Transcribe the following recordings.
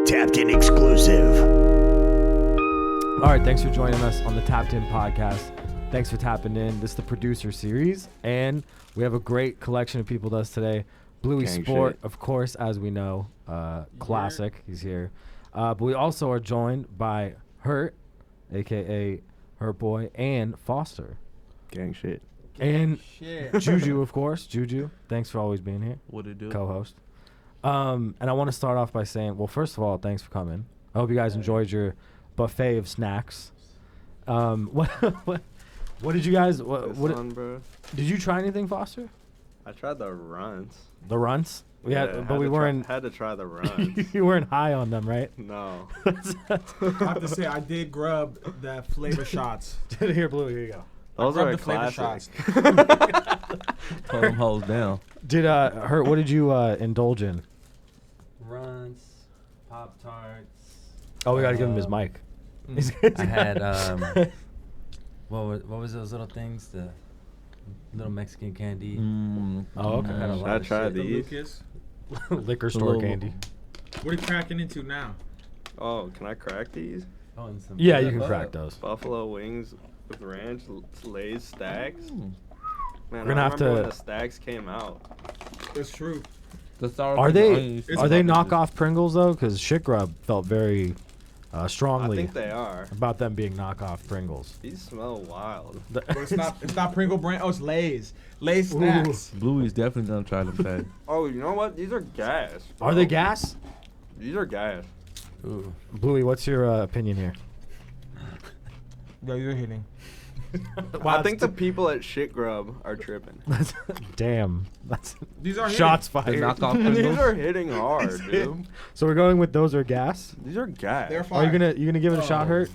Tapped In exclusive. All right, thanks for joining us on the Tapped In podcast. Thanks for tapping in. This is the producer series, and we have a great collection of people with us today. Bluey Gang Sport, shit. of course, as we know, classic. He's here. But we also are joined by Hurt, a.k.a. Hurtboy, and Foster. Gang shit. And Shit. Juju, of course. Juju, thanks for always being here, What it do? co-host. And I want to start off by saying, well, first of all, thanks for coming. I hope you guys enjoyed your buffet of snacks. What did you guys? What bro. did you try anything, Foster? I tried the runs. The runts? We had, but we to weren't. had to try the runs. You weren't high on them, right? No. I have to say, I did grub the flavor shots. Here, Blue. Here you go. Those I are grabbed a the flavor classic. shots. Pull them hoes down. Did Hurt? What did you indulge in? Runs, Pop Tarts. Oh, we gotta give him his mic. I had what was those little things? The little Mexican candy. Oh, okay. I had a Should lot I of try shit. The these? Lucas. Liquor store Little- candy. What are you cracking into now? Oh, can I crack these? Oh, and some Yeah, you peanut can butter. crack those. Buffalo wings with ranch, Lay's stacks. Man, We're I gonna have remember to- when the stacks came out. It's true. The sour Are cream and they onions. It's are they fucking knockoff Pringles though? Because Shit Grub felt very I strongly think they are. about them being knockoff Pringles. These smell wild. But it's not Pringle brand. Oh, it's Lay's. Lay's snacks. just- Bluey's definitely gonna try them things. Oh, you know what? These are gas. Are they gas? These are gas. Ooh. Bluey, what's your opinion here? Yo, you're hitting. I think the people at Shit Grub are tripping. Damn. That's These are shots The fired. knockoff These Pringles. are hitting hard, dude. So we're going with those are gas. These are gas. They're Are fire. you gonna give it a shot, Oh. Hurt?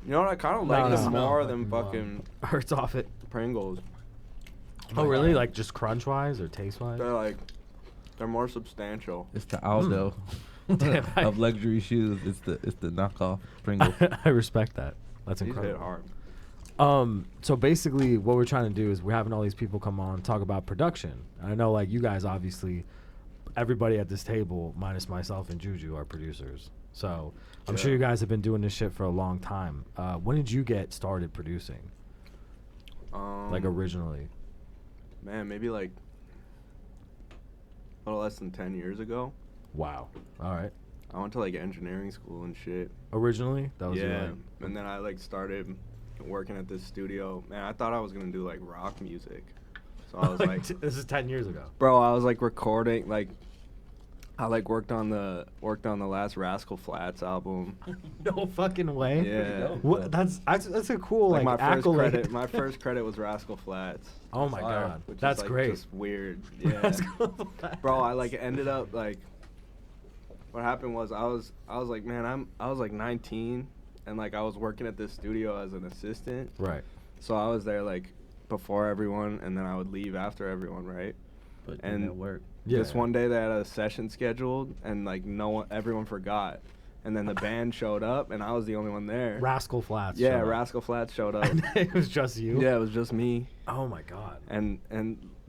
You know what? I kind of like No, them no. more Smell than fucking fucking Hurt's off it. Pringles. Oh, really? Like just crunch wise or taste wise? They're more substantial. It's the Aldo Damn, of luxury shoes. It's the knockoff Pringles. I respect that. That's These hit incredible. hard. So basically, what we're trying to do is we're having all these people come on talk about production. I know, like you guys, obviously, everybody at this table, minus myself and Juju, are producers. So I'm sure Yeah. you guys have been doing this shit for a long time. When did you get started producing? Like originally? Man, maybe like a little less than 10 years ago. Wow. All right. I went to like engineering school and shit. Originally, that was your, Yeah, like, and then I like started working at this studio. Man, I thought I was gonna do like rock music. So I was like, this is 10 years ago. bro, I was like recording like. I like worked on the last Rascal Flatts album. No fucking way. Yeah. What? That's a cool like, my first accolade. credit. My first credit was Rascal Flats. Oh my Fire. god, Which that's is, like, great. Just weird. Yeah. Rascal Flatts. Bro, I like ended up like. What happened was I was like, man, I was like 19, and like I was working at this studio as an assistant. Right. So I was there like before everyone, and then I would leave after everyone, right? But And at work. Yeah. This one day they had a session scheduled, and like everyone forgot, and then the band showed up, and I was the only one there. Rascal Flats. Yeah, showed up. Rascal Flatts showed up. And it was just you. Yeah, it was just me, Oh my god. and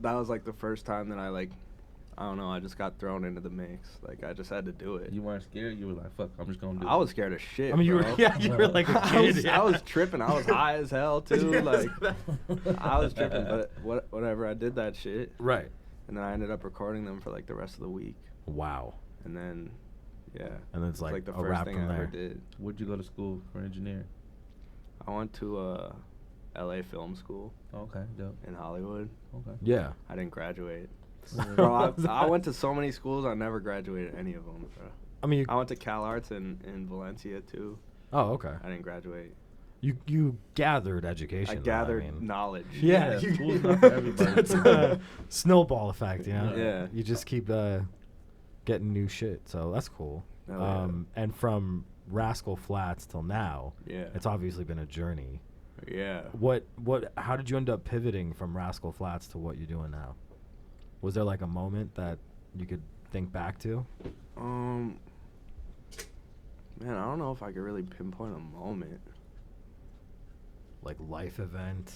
that was like the first time that I don't know, I just got thrown into the mix. Like I just had to do it. You weren't scared. You were like, "Fuck, I'm just gonna do it." I was scared as shit. I mean, you were bro. you were like a kid. I was tripping. I was high as hell too. Yeah. Like I was tripping, but whatever. I did that shit, Right. and then I ended up recording them for like the rest of the week, Wow. and then yeah, And it's like the a first wrap thing from I ever there. did. Where'd you go to school for engineering? I went to L.A. film school Oh, okay, dope. in Hollywood. Okay. Yeah. I didn't graduate. Bro, I went to so many schools. I never graduated any of them, bro. I mean, I went to Cal Arts in Valencia too. oh okay. I didn't graduate. You gathered education. I though, gathered mean. knowledge. Yeah. Yeah, school's not for everybody. That's a snowball effect, you know. Yeah. You just keep getting new shit, so that's cool. Oh, yeah. And from Rascal Flats till now, Yeah. it's obviously been a journey. Yeah. How did you end up pivoting from Rascal Flats to what you're doing now? Was there like a moment that you could think back to? Man, I don't know if I could really pinpoint a moment. Like life event,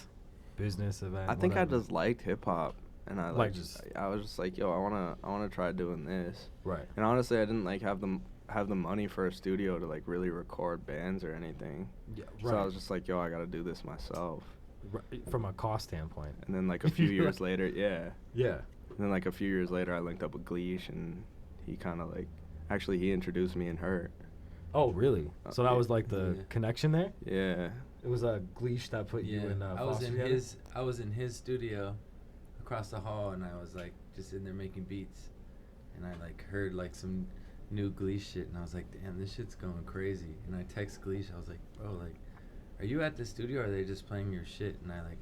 business event? I think I whatever? just liked hip hop, and I Like I was just like, yo, I wanna try doing this. Right. And honestly, I didn't like have have the money for a studio to like really record bands or anything. Yeah, So I was just like, yo, I gotta do this myself. From a cost standpoint. And then like a few years later, yeah. Yeah. And then like a few years later, I linked up with Gleesh, and he kind of like, actually he introduced me and Hurt. Oh, really? So that yeah. was like the connection there? Yeah. It was a Gleesh that put you in I was Foster in together? I was in his studio across the hall, and I was like just in there making beats, and I like heard like some new Gleesh shit, and I was like, damn, this shit's going crazy. And I text Gleesh, I was like, bro, like, are you at the studio or are they just playing your shit? And I like,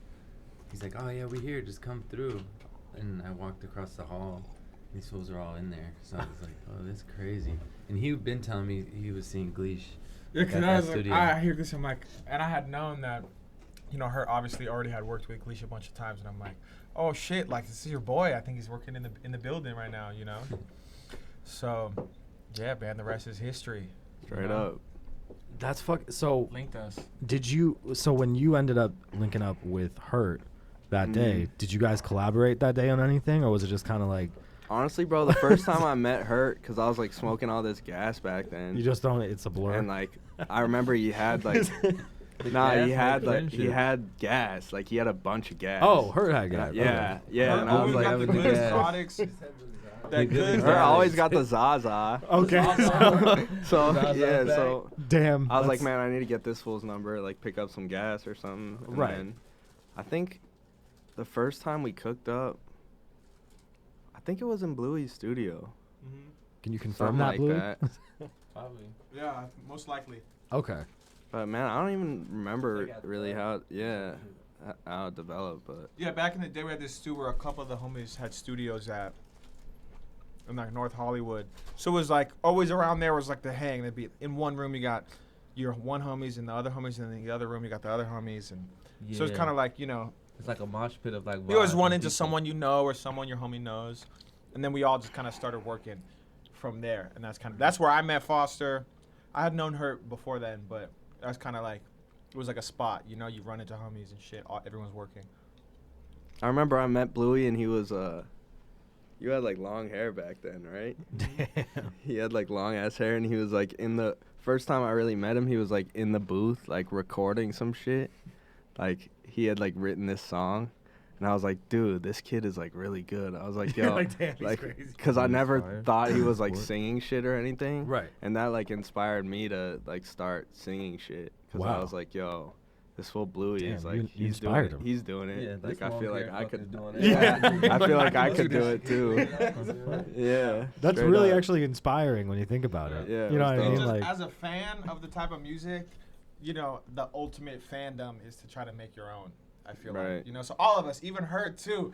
he's like, oh yeah, we here, just come through. And I walked across the hall, these fools are all in there. So I was like, oh, that's crazy. And he'd been telling me he was seeing Gleesh. Yeah, because at I that was like, studio. I hear this, I'm like, and I had known that, you know, her obviously already had worked with Gleesh a bunch of times, and I'm like, oh shit, like this is your boy. I think he's working in the building right now, you know. So, yeah, man, the rest is history. Straight you know? up. That's So Linked us. did you? So when you ended up linking up with Hurt that day, did you guys collaborate that day on anything, or was it just kind of like? Honestly, bro, the first time I met Hurt, because I was like smoking all this gas back then. You just don't. It's a blur. And like, I remember he had like, he had gas. Like he had a bunch of gas. Oh, Hurt had gas. Yeah, yeah. Her And I was always like, got the good products. That good. Hurt always got the Zaza. Okay. So Zaza yeah, bag. so Damn. I was like, that's- man, I need to get this fool's number, like pick up some gas or something. And Right. then I think the first time we cooked up, I think it was in Bluey's studio. Can you confirm Something that, like Blue? that. Probably. Yeah, most likely. Okay. But man, I don't even remember really how it developed. But Yeah, back in the day, we had this stew where a couple of the homies had studios at in like North Hollywood. So it was like always around there was like the hang. There'd be in one room you got your one homies and the other homies, and in the other room you got the other homies, and so it's kind of like, you know, It's like a mosh pit of like. you always vibes run and into people. someone you know or someone your homie knows, and then we all just kind of started working from there, and that's where I met Foster. I had known her before then, but that's kind of like it was like a spot, you know, you run into homies and shit. Everyone's working. I remember I met Bluey and he was you had like long hair back then, right? Damn. He had like long ass hair, and he was like in the first time I really met him, he was like in the booth like recording some shit. Like he had like written this song, and I was like, dude, this kid is like really good. I was like, yo, like, damn, he's like, crazy. cause I He's never fire. thought he was like Support. singing shit or anything. Right. And that like inspired me to like start singing shit, cause I Wow. was like, yo, this full Bluey is Damn, like you he's doing inspired it. him. He's doing it. Yeah, like that's I feel like I fucking could. doing it. Yeah, I feel like I could do do it too. Yeah. That's straight really up. actually inspiring when you think about it. Yeah, You know what it I was mean? dope. Like, as a fan of the type of music, you know, the ultimate fandom is to try to make your own. I feel Right. like, you know, so all of us, even Hurt too.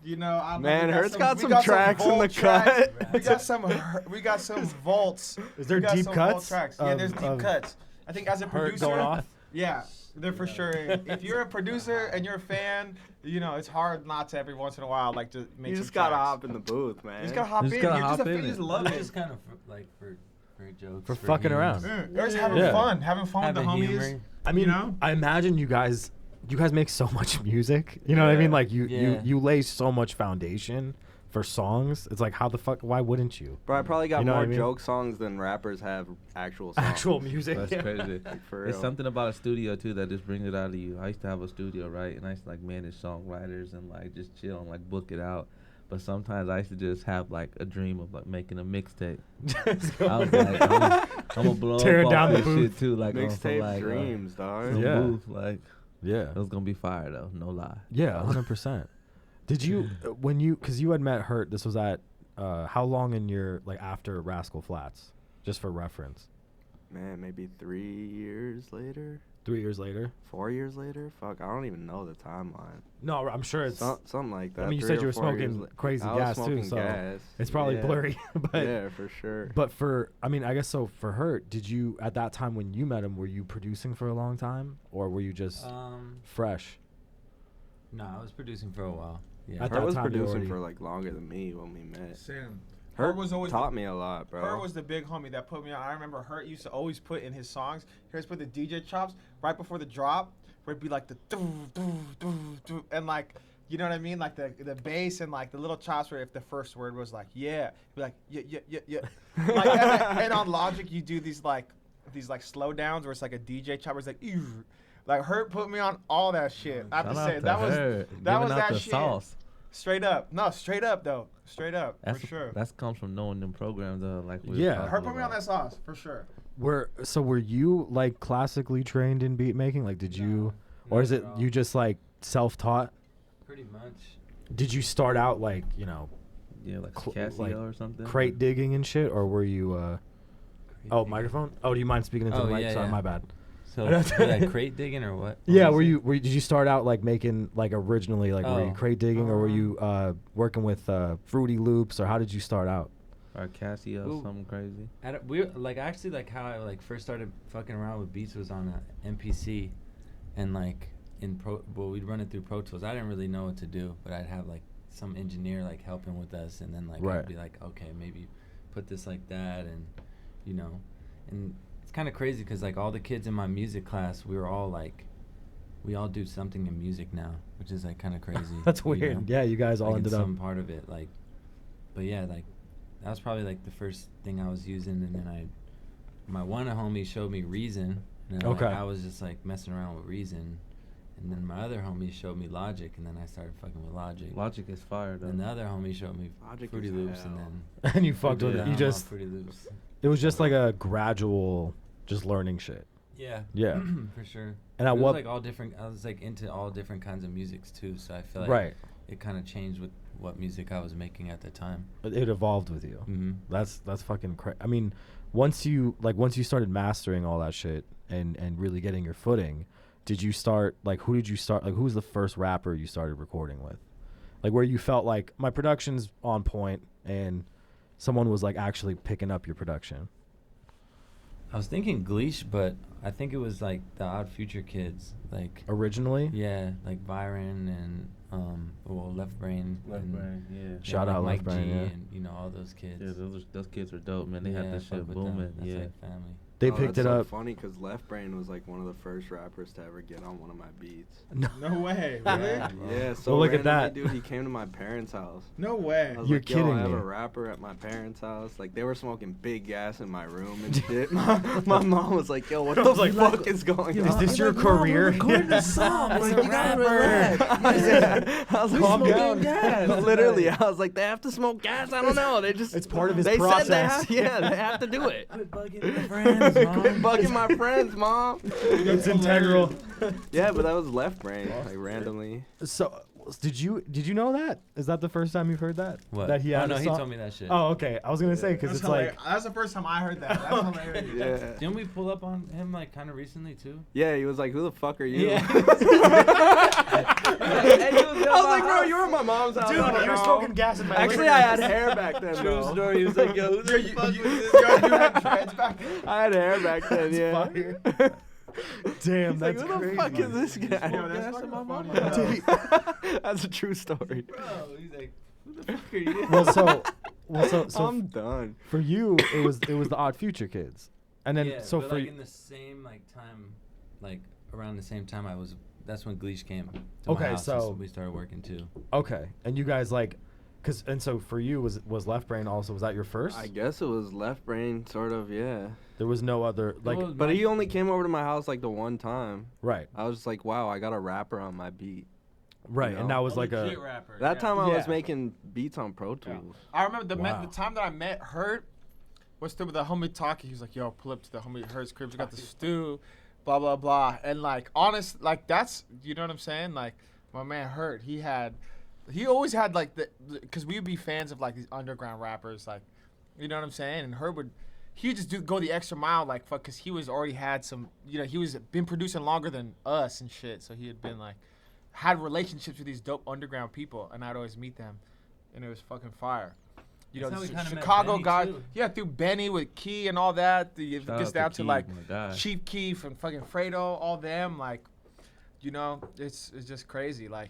You know, I don't know, Man, we Hurt's got we some tracks in Volt the tracks. cut. We got some vaults. Is there We got deep some Volt cuts tracks. Yeah, of- there's deep of cuts. I think as a Hurt producer, going off? yeah, they're for sure. If you're a producer and you're a fan, you know, it's hard not to every once in a while like to make You some just gotta tracks. hop in the booth, man. You just gotta hop You just in. gotta You're just hop a fan. in You just it. love it. Just kind of like for jokes. For fucking memes. around. They're just having Yeah. fun with the Having homies. humor. I mean, You know? I imagine you guys make so much music. You know what I mean? Like Yeah. you lay so much foundation for songs. It's like, how the fuck? Why wouldn't you? Bro, I probably got You know what more I mean? joke songs than rappers have actual songs. Actual music. That's Yeah. crazy. Like, for It's real. something about a studio too that just brings it out of you. I used to have a studio, right, and I used to like manage songwriters and like just chill and like book it out. But sometimes I used to just have like a dream of like making a mixtape. Just go. I was like, I'm gonna blow Tearing up down off the this booth. shit too, like on some, Mixtape like, dreams, dog. some Yeah. booth, like Yeah. it was gonna be fire though, no lie. Yeah, 100%. Did you when you because you had met Hurt? This was at how long in your like after Rascal Flats? Just for reference. Man, maybe 3 years later, 3 years later. 4 years later. Fuck, I don't even know the timeline. No, I'm sure it's. Something like that. I mean, you 3 said you or were 4 years smoking crazy I was gas, too, smoking so gas. It's probably Yeah. blurry, but Yeah, for sure. But for, I mean, I guess so. For Hurt, did you at that time when you met him, were you producing for a long time, or were you just fresh? No, I was producing for a while. Yeah. At Hurt that was time, you producing already- for like longer than me when we met. Sam. Hurt was always taught me a lot, bro. Hurt was the big homie that put me on. I remember Hurt used to always put in his songs. Here's put the DJ chops right before the drop, where it'd be like the doo doo doo doo, and like You know what I mean? Like the bass and like the little chops where if the first word was like yeah, be like yeah. Like, and on Logic you do these like slow downs where it's like a DJ chop where it's like ew. Like Hurt put me on all that shit. I have to Shout say out that to was her, that was giving out that the shit. sauce. Straight up. No, straight up though. Straight up That's for sure. That comes from knowing them programs though. Like we Yeah. was Hurt talking put me on about. that sauce for sure. Were you like classically trained in beat making? Like, did you, or not is it at all. you just like self-taught? Pretty much. Did you start out like Yeah, like cl- Casio like or something. crate digging and shit, or were you? Oh, microphone. Oh, do you mind speaking into Oh, the mic? yeah, Sorry, yeah. my bad. So like crate digging or what? Yeah, was were it? you? Did you start out like making like originally like were you Oh. crate digging or were you working with Fruity Loops or how did you start out? Or Casio, Ooh. something crazy. We like actually like how I like first started fucking around with beats was on a MPC, and like we'd run it through Pro Tools. I didn't really know what to do, but I'd have like some engineer like helping with us, and then like Right. I'd be like, okay, maybe put this like that, and and it's kind of crazy because like all the kids in my music class, we all do something in music now, which is like kind of crazy. That's you weird. know? Yeah, you guys all Like, ended in up. some part of it, like, but yeah, like that was probably like the first thing I was using, and then my one homie showed me Reason, and then, Okay. like, I was just like messing around with Reason, and then my other homie showed me Logic, and then I started fucking with Logic. Logic is fire though. And the other homie showed me Logic Fruity is Loops, and hell. then And you fucked with yeah, it. You I'm just off Fruity Loops. it was just like a gradual just learning shit. Yeah. Yeah. For sure. And at It was what like all different. I was like into all different kinds of musics too, so I feel like right. it kind of changed with what music I was making at the time. It evolved with you. Mm-hmm. That's fucking crazy. I mean, once you started mastering all that shit and really getting your footing, did you start like who did you start like who was the first rapper you started recording with? Like where you felt like my production's on point and someone was like actually picking up your production. I was thinking Gleesh, but I think it was like the Odd Future kids, like Originally? yeah, like Byron and Left Brain, Left and, Brain, yeah. yeah, Shout like out Mike Left Brain, G, yeah. and all those kids. Yeah, those kids are dope, man. They had Yeah, this fuck shit with them. booming. That's Yeah. like family. They Oh, picked that's it so up. funny because Left Brain was like one of the first rappers to ever get on one of my beats. No way, really? Yeah. Yeah, so Well, look at randomly, that. dude, he came to my parents' house. No way. I was You're like, Yo, kidding I have me. a rapper at my parents' house. Like, they were smoking big gas in my room and shit. My mom was like, yo, what the like, fuck is going Is on? this your career? Recording a song. As Like, a you gotta rapper. relax. Yeah. I was like, Calm smoking down. gas. Literally, I was like, they have to smoke gas? I don't know. They just... It's part of his they process. Said they have, yeah, they have to do it. Quit bugging my friends, Mom. Quit bugging my friends, Mom. It's integral. Yeah, but that was Left Brain, like, randomly. So, did you know that? Is that the first time you've heard that? What? That he had no, a he song? told me that shit. Oh, okay. I was gonna say because That's it's like hilarious. That's the first time I heard that. That's hilarious. Yeah. Didn't we pull up on him like kind of recently too? Yeah, he was like, who the fuck are you? Yeah. I was like, bro, you were at my mom's house. dude, I don't you were know. smoking gas in my Actually, living I room. had hair back then, True though. story. He was like, yo, who the You fuck is this? had dreads back then? I had hair back then, That's yeah. fire. Damn, He's like, that's who crazy. the fuck is this guy? Yo, that's Gas in fucking my funny. mama. though. That's a true story. Bro, he's like, who the fuck are you? So I'm done. for you, it was the Odd Future Kids, and then yeah, so but for like you, in the same like time, like around the same time that's when Gleesh came to Okay, my house, so- we started working too. okay, and you guys like, so for you was Left Brain also was that your first? I guess it was Left Brain, sort of, yeah. There was no other like Well, But he only came over to my house like the one time. right, I was just like, wow, I got a rapper on my beat. right, know? and that was like a rapper. That time I was Yeah. making beats on Pro Tools. I remember Wow. the time that I met Hurt was still with the homie Taki. He was like, yo, pull up to the homie Hurt's crib. We got the stew, blah, blah, blah. And like, honest, like that's, you know what I'm saying? Like, my man Hurt, he always had like because we would be fans of like these underground rappers, like, you know what I'm saying? And Hurt he would just go the extra mile, like, fuck, because he was already had some, you know, he was been producing longer than us and shit. So he had been like, had relationships with these dope underground people, and I'd always meet them, and it was fucking fire. You That's know, how we the kinda met Chicago Benny, guy, too. yeah, through Benny with Key and all that. It Shout gets out down to Key, like my guy. Chief Key from fucking Fredo, all them, like, you know, it's just crazy. Like,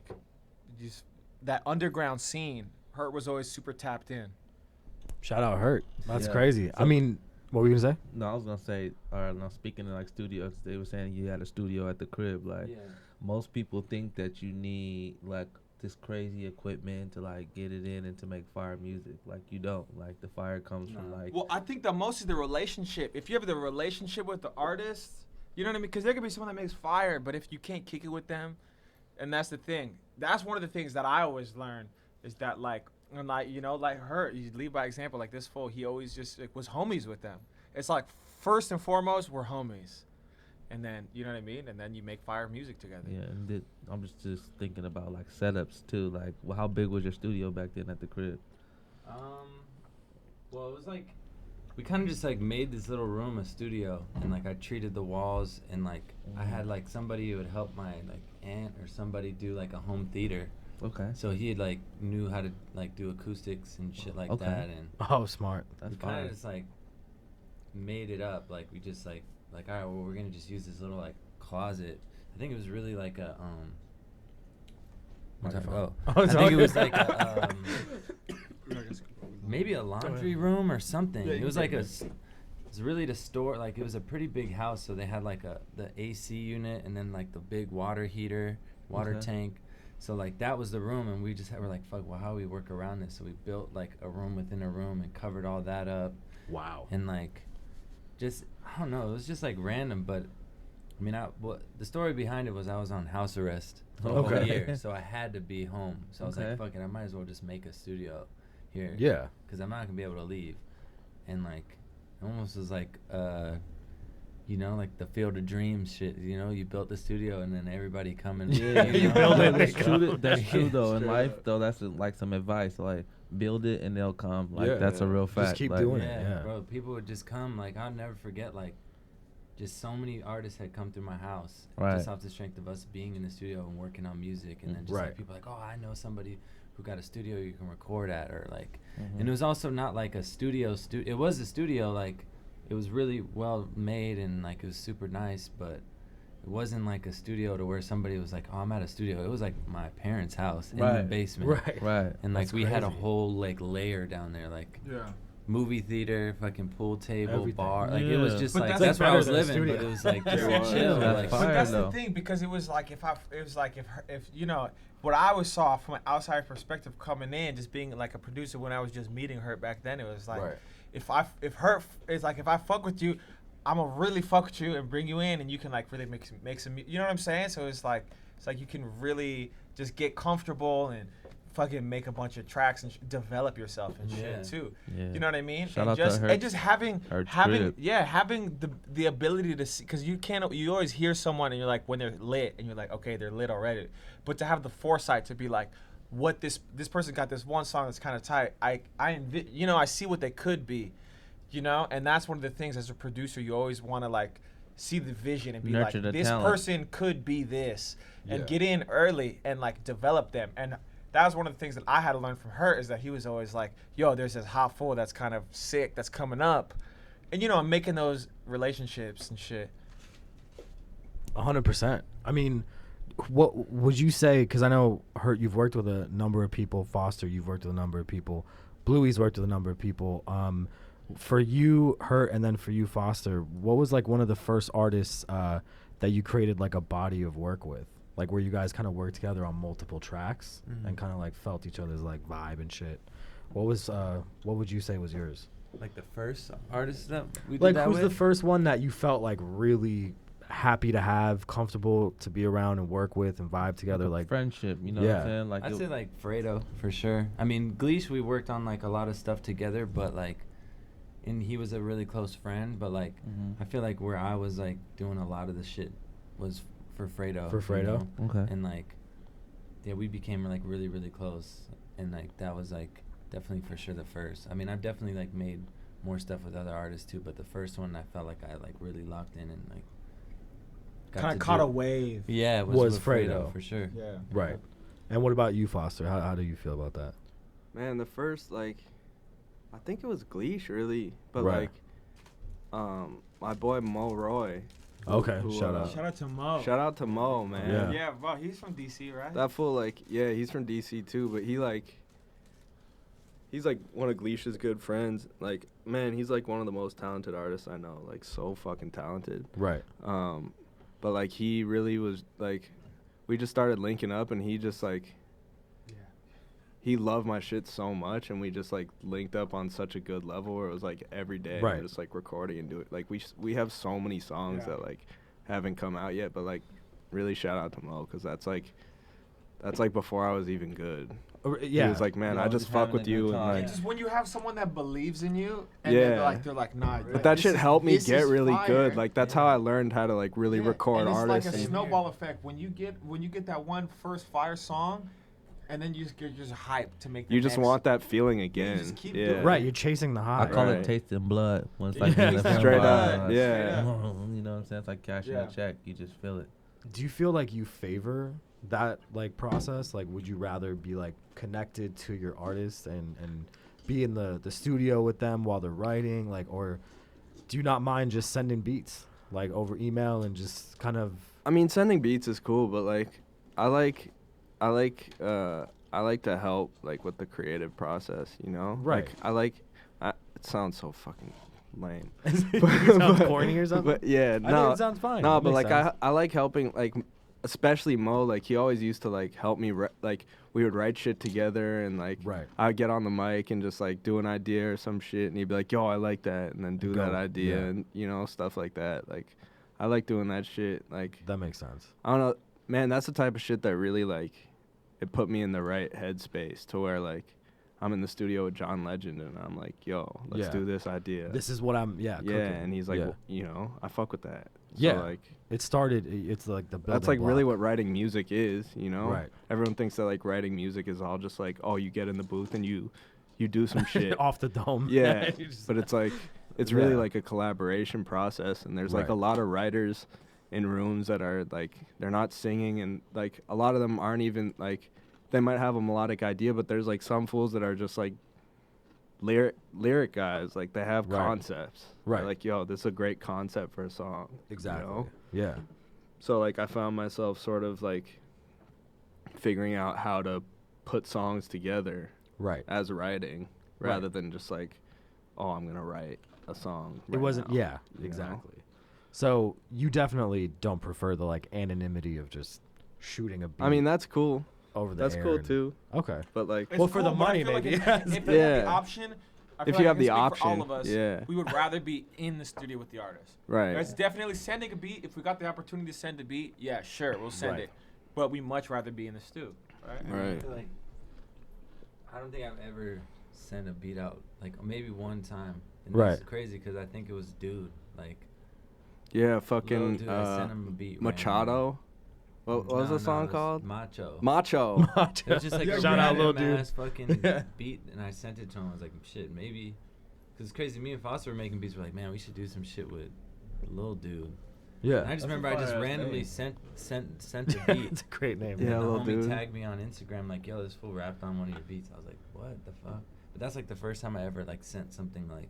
just that underground scene. Hurt was always super tapped in. shout out Hurt. That's Yeah. crazy. I So- mean, what were you gonna say? No, I was gonna say, no, speaking of like studios, they were saying you had a studio at the crib. Like Yeah. most people think that you need like this crazy equipment to like get it in and to make fire music. Like you don't. Like the fire comes from like. Well, I think the most is the relationship. If you have the relationship with the artist, you know what I mean? Because there could be someone that makes fire, but if you can't kick it with them, and that's the thing. That's one of the things that I always learn is that like, and like you know, like Hurt, you lead by example. Like this fool, he always just like, was homies with them. It's like first and foremost, we're homies. And then, you know what I mean? And then you make fire music together. Yeah, and I'm just thinking about like setups too. Like, well, how big was your studio back then at the crib? Well, it was like we kind of just like made this little room a studio, and like I treated the walls, and like I had like somebody who would help my like aunt or somebody do like a home theater. Okay. So he had like knew how to like do acoustics and shit like Okay. that, and Oh, smart. That's we kind fine. of just like made it up. Like we just like all right, well we're gonna just use this little like closet. I think it was really like a Microphone. I Oh, think it was sorry. like a maybe a laundry room or something. Yeah, It you was can like go a ahead. it was really to store, like it was a pretty big house, so they had like the AC unit and then like the big water heater, water Okay. tank. So like that was the room, and we just were like, fuck, well, how do we work around this? So we built like a room within a room and covered all that up, Wow. and like just I don't know, it was just like random, but I mean, the story behind it was I was on house arrest the whole Okay. year, so I had to be home. So I was like, Okay. fuck it, I might as well just make a studio here. Yeah. Because I'm not gonna be able to leave, and like it almost was like you know, like the Field of Dreams shit. You know, you built the studio and then everybody coming. Yeah, You know? build it, That's they true. come. That's true though. In Straight life up. though, that's like some advice. Like build it and they'll come. Like Yeah. that's a real Just fact. keep like, doing it. Yeah, yeah. bro. People would just come. Like I'll never forget. Like just so many artists had come through my house Right. just off the strength of us being in the studio and working on music, and then just Right. like people like, oh, I know somebody who got a studio you can record at, or like, Mhm. and it was also not like a studio. It was a studio, like it was really well made and like it was super nice, but it wasn't like a studio to where somebody was like, oh, I'm at a studio. It was like my parents' house in the Right. basement, Right. Right. and like That's we had a crazy. whole like layer down there, like Yeah. movie theater, fucking pool table, Everything. bar. Like it was Yeah. just But like that's that's like where I better was than a living, but studio. it was like It just was. chill. That's Like, fire. But that's though. the thing, because it was like if you know what I always saw from an outside perspective coming in, just being like a producer when I was just meeting Hurt back then, it was like Right. if Hurt is like if I fuck with you, I'ma really fuck with you and bring you in, and you can like really make some you know what I'm saying? So it's like you can really just get comfortable and fucking make a bunch of tracks and develop yourself and Yeah. shit too. Yeah. You know what I mean? Shout and out to just Hurt- and just having Hurt's having crib. having the ability to see, because you always hear someone and you're like when they're lit and you're like, okay, they're lit already, but to have the foresight to be like, what this person got this one song that's kind of tight, I see what they could be, you know, and that's one of the things as a producer you always want to like see the vision and be Nurture the like, this talent. person could be this, and Yeah. get in early and like develop them. And that was one of the things that I had to learn from her, is that he was always like, yo, there's this hot fool that's kind of sick that's coming up, and you know, I'm making those relationships and shit. 100%. I mean, what would you say? Because I know Hurt, you've worked with a number of people. Foster, you've worked with a number of people. Bluey's worked with a number of people. For you, Hurt, and then for you, Foster, what was like one of the first artists that you created like a body of work with? Like where you guys kind of worked together on multiple tracks and kind of like felt each other's like vibe and shit. What would you say was yours? like the first artist that we did Like that who's with? the first one that you felt like really happy to have, comfortable to be around and work with and vibe together? Like friendship, you know Yeah. what I'm saying? Like I'd it- say like Fredo for sure. I mean, Gleesh, we worked on like a lot of stuff together, but like, and he was a really close friend. But like, Mhm. I feel like where I was like doing a lot of the shit was for Fredo. For Fredo? Okay. And like, yeah, we became like really really close, and like that was like definitely for sure the first. I mean, I've definitely like made more stuff with other artists too, but the first one I felt like I like really locked in and like got Kind to of caught do a it. wave. Yeah, it Was with Fredo. for sure. Yeah. right. And what about you, Foster? How do you feel about that? Man, the first like, I think it was Gleesh really, but Right. like, my boy Mo Roy. Okay, shout out. Shout out to Mo. Shout out to Mo, man. Yeah. Yeah, bro, he's from DC, right? That fool, like, yeah, he's from DC too, but he's like one of Gleesh's good friends. Like, man, he's like one of the most talented artists I know. Like, so fucking talented. Right. But like he really was like, we just started linking up, and he just like, he loved my shit so much, and we just like linked up on such a good level where it was like every day Right. we're just like recording and do it. Like we have so many songs Yeah. that like haven't come out yet, but like really shout out to Mo, because that's like before I was even good. Yeah. He was like, man, Yeah, I just fuck having with a good you, and time. like, It's just when you have someone that believes in you, and Yeah. they're like, nah. but like, that this shit is- helped me this get is really fire. good. Like that's how I learned how to like really Yeah, record and it's artists. like a and snowball effect. When you get that one first fire song, and then you're just hyped to make. The you just next. want that feeling again. just keep yeah. doing it. Right, you're chasing the high. I call Right. it tasting blood. When it's Yeah, like being a straight vampire, up, like, yeah. You know what I'm saying? It's like cashing Yeah. a check. You just feel it. Do you feel like you favor that like process? Like, would you rather be like connected to your artist and be in the studio with them while they're writing, like, or do you not mind just sending beats like over email and just kind of? I mean, sending beats is cool, but like, I like to help like with the creative process, you know? Right. Like, it sounds so fucking lame. It sounds corny or something. But yeah, I think no, it sounds fine. no, It but makes like sense. I like helping, like especially Mo. Like he always used to like help me. Like we would write shit together, and like Right. I'd get on the mic and just like do an idea or some shit, and he'd be like, "Yo, I like that," and then do Go. that idea, Yeah. and you know, stuff like that. Like I like doing that shit. Like That makes sense. I don't know, man. That's the type of shit that really like it put me in the right headspace to where like I'm in the studio with John Legend, and I'm like, "Yo, let's Yeah. do this idea." This is what I'm. Yeah. yeah, cooking. and he's like, Yeah. "Well, you know, I fuck with that. Yeah. So, like It started. It's like the building that's like really block. what writing music is, you know? Right. Everyone thinks that like writing music is all just like, oh, you get in the booth and you do some shit. off the dome. Yeah. You just- But it's like it's really Yeah. like a collaboration process, and there's like Right. a lot of writers in rooms that are like they're not singing, and like a lot of them aren't even like they might have a melodic idea, but there's like some fools that are just like lyric guys, like they have Right. concepts. They're Right. like, yo, this is a great concept for a song. you Exactly. know? Yeah. So like I found myself sort of like figuring out how to put songs together Right. as writing Right. rather than just like, oh, I'm gonna write a song. It right wasn't. now, Yeah. you know? Exactly. So you definitely don't prefer the like anonymity of just shooting a beat. I mean that's cool. over the That's air cool and- too. Okay. But like, It's Well, for the cool, but I money, feel like maybe. if you have Yeah. the option, I If feel you like have I the can speak for all option, of us, yeah. we would rather be in the studio with the artist. right. It's definitely sending a beat. If we got the opportunity to send a beat, yeah, sure, we'll send Right. it. But we much rather be in the stew, right? Right. I feel like I don't think I've ever sent a beat out, like maybe one time. And Right. It's crazy because I think it was Dude, like Yeah, Lil fucking Dude, I sent him a beat. Machado. What was No, the song it was called? Macho. Macho. It was just like Yeah, a Shout out, random Lil Dude. ass fucking Yeah. beat, and I sent it to him. I was like, shit, maybe, because it's crazy. Me and Foster were making beats. We're like, man, we should do some shit with Lil Dude. Yeah. And I just That's a remember I just fire-ass randomly name. sent the beat. It's a great name. Yeah, and the Lil homie Dude. tagged me on Instagram like, yo, this fool rapped on one of your beats. I was like, what the fuck? But that's like the first time I ever like sent something like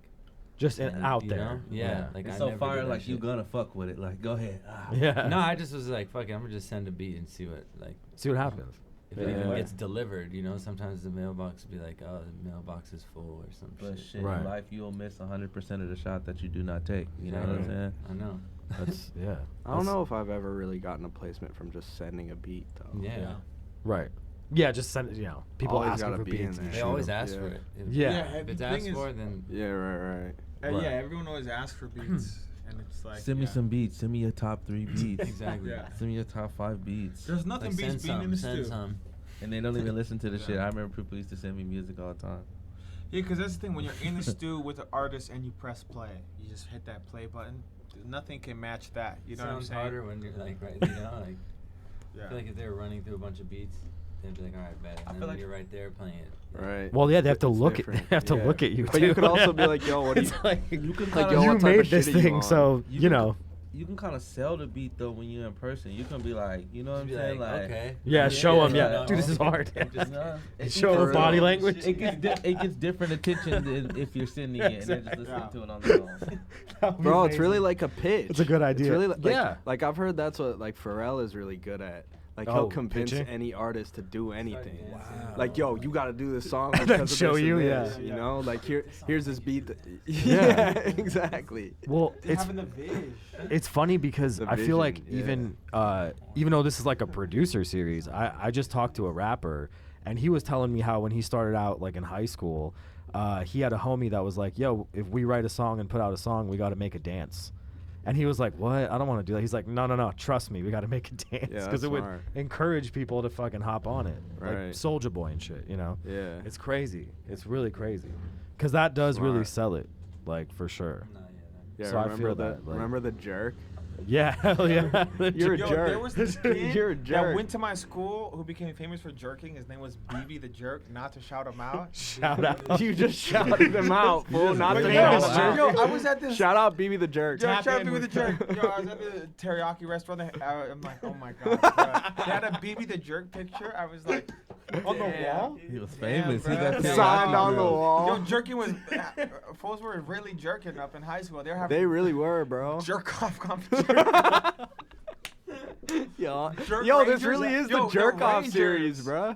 Just and, out you there. know? Yeah, like It's I so never fire, did that like you shit. gonna fuck with it. Like, go ahead. Ah. Yeah. No, I just was like, fuck it, I'm gonna just send a beat and see what like See what happens. if it even Yeah. gets delivered. You know, sometimes the mailbox will be like, oh, the mailbox is full or some But shit. shit, Right. in life you'll miss 100% of the shot that you do not take. You know what I'm Exactly. saying? I know. That's yeah. I don't know if I've ever really gotten a placement from just sending a beat though. Yeah. Right. Yeah, just send it. You know, people Always asking gotta for be in beats. and there. They shoot always 'em. ask for Yeah. it. Yeah. If it's the asked thing is- for, then Yeah, right. Right. Yeah, everyone always asks for beats, and it's like Send me yeah. some beats. Send me your top 3 beats. exactly. Yeah. Send me your top 5 beats. There's nothing Like, beats send being in the some, send stew. some. And they don't even listen to the Yeah. shit. I remember people used to send me music all the time. Yeah, because that's the thing. When you're in the stew with the artist and you press play, you just hit that play button. Nothing can match that. You know Sounds what I'm saying? harder when you're like, right, you know, like Yeah. I feel like if they were running through a bunch of beats, they'd be like, all right, bet. I And feel then like- you're right there playing it. Right. Well, yeah, they have to It's look at. different. They have to Yeah. look at you. But you too. could also be like, yo, what do you? It's like You can Like, kind yo, of you what type made of this shit are you thing, on? so You you can- know. you can kind of sell the beat though when you're in person. You can be like, you know what I'm Just be saying? Like, okay. Yeah, show 'em, yeah. no, Dude, this is okay. hard. I'm just- you know, it's Show For them body real. language. It gets different attention than if you're sending it and they're just listening Yeah. to it on their own. Bro, it's really like a pitch. It's a good idea. It's really like, Yeah. Like I've heard that's what like Pharrell is really good at. Like Oh, he'll convince pitching? any artist to do anything. dancing. Like, yo, you gotta do this song And because then of show this and you, this, yeah. you know, like here's this beat. Yeah. Exactly. Well, it's having the vision. it's funny because The I feel like vision, yeah. even though this is like a producer series, I just talked to a rapper And he was telling me how when he started out like in high school, he had a homie that was like, yo, if we write a song and put out a song, we got to make a dance. And he was like, what? I don't want to do that. He's like, no, trust me, we got to make a dance. Yeah, Because that's it would smart. encourage people to fucking hop on it. Like Right. Soulja Boy and shit, you know? Yeah. It's crazy. It's really crazy. Because that does really Smart. sell it, like, for sure. No, yeah. Yeah, So I remember feel the that, like- remember the jerk? Yeah, hell yeah. You're a Yo, jerk. there was this kid You're a that jerk. went to my school who became famous for jerking. His name was BB the Jerk. Not to shout him out. Shout out. You just shouted him out, fool. Not But the yo, jerk. yo, I was at this. Shout out BB the jerk. Yo, Tap shout out in BB the with- Jerk. Yo, I was at the teriyaki restaurant. I'm like, oh my god. Bruh. They had a BB the Jerk picture. I was like, on the Damn. wall. He was Damn, famous. He bruh. got Signed Signed teriyaki on the girls. wall. Yo, jerking was. Folks were really jerking up in high school. They were having They really were, bro. jerk off competition. Yo, Jerk yo, this Rangers? really is Yo, the jerk the off Rangers. series, bro.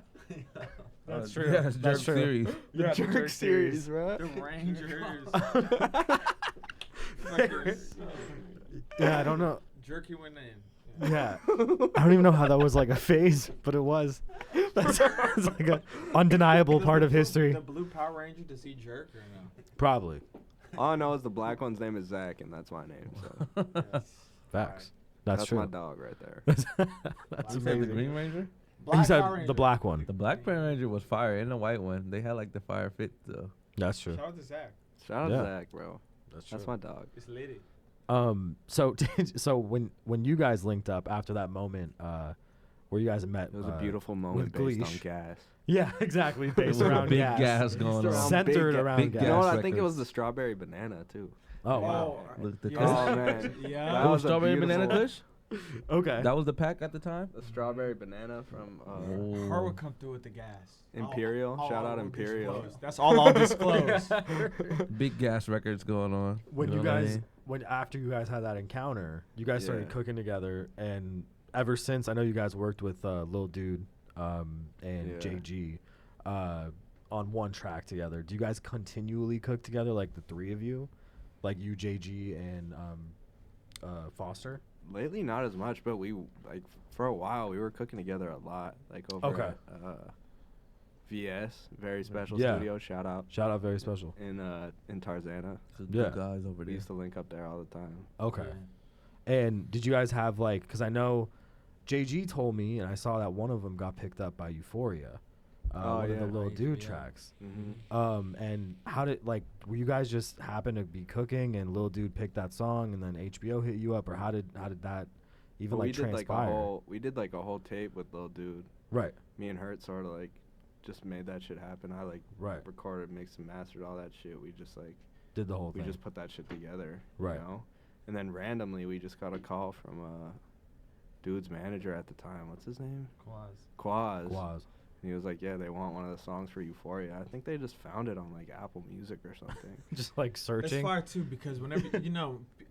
That's Yeah, true. it's That's jerk true. series. The Yeah, jerk series, bro. The Rangers. Yeah, I don't know. Jerky went in. Yeah. I don't even know how that was like a phase, but it was. That's like an undeniable part of history. The blue Power Ranger to see jerk or no? Probably. All I know is the black one's name is Zach, and that's my name. So Facts. That's true. my dog right there. That's You said the amazing. Green Ranger? He said the black one. The Black Power Ranger was fire, and the white one. They had like the fire fit though. That's true. Shout out to Zach. Shout out Yeah. to Zach, bro. That's That's my dog. It's lady. So so when you guys linked up after that moment, where you guys met, It was a beautiful moment with based on Gleesh. gas. Yeah, exactly. Based With a around big gas. gas going Based on. Centered big around big gas. You know what? I Gas think it was records. the strawberry banana too. Oh wow. Look, the Yeah. Oh man, Yeah. That It was was a strawberry banana beautiful- kush. Okay. That was the pack at the time. The strawberry banana from Her would come through with the gas. Imperial. All Shout I out will Imperial. disclose. That's all I'll disclose. Big gas records going on. When you know what I guys mean? when after you guys had that encounter, you guys started Yeah. cooking together, and ever since I know you guys worked with Lil Dude and Yeah. JG on one track together. Do you guys continually cook together, like the three of you, like you, JG, and Foster? Lately, not as much, but we like for a while we were cooking together a lot, like over Okay. at, VS, very special Yeah. studio. Shout out Shout out, very special. in Tarzana. Good Yeah. guys over We there. used to link up there all the time. Okay. And did you guys have like? Because I know JG told me, and I saw that one of them got picked up by Euphoria. Oh, one yeah. of the Lil Right, Dude yeah. tracks. Mm-hmm. And how did like were you guys just happen to be cooking and Lil Dude picked that song and then HBO hit you up, or how did that even we like did transpire? we did like a whole tape with Lil Dude. Right, Me and Hurt sort of like just made that shit happen. I like right. recorded, mixed, and mastered all that shit. We just like Did the whole we thing. just put that shit together, Right. You know? And then randomly we just got a call from Dude's manager at the time. What's his name? Quaz. Guaz. And he was like, yeah, they want one of the songs for Euphoria. I think they just found it on like Apple Music or something. Just like It's searching. fire too because whenever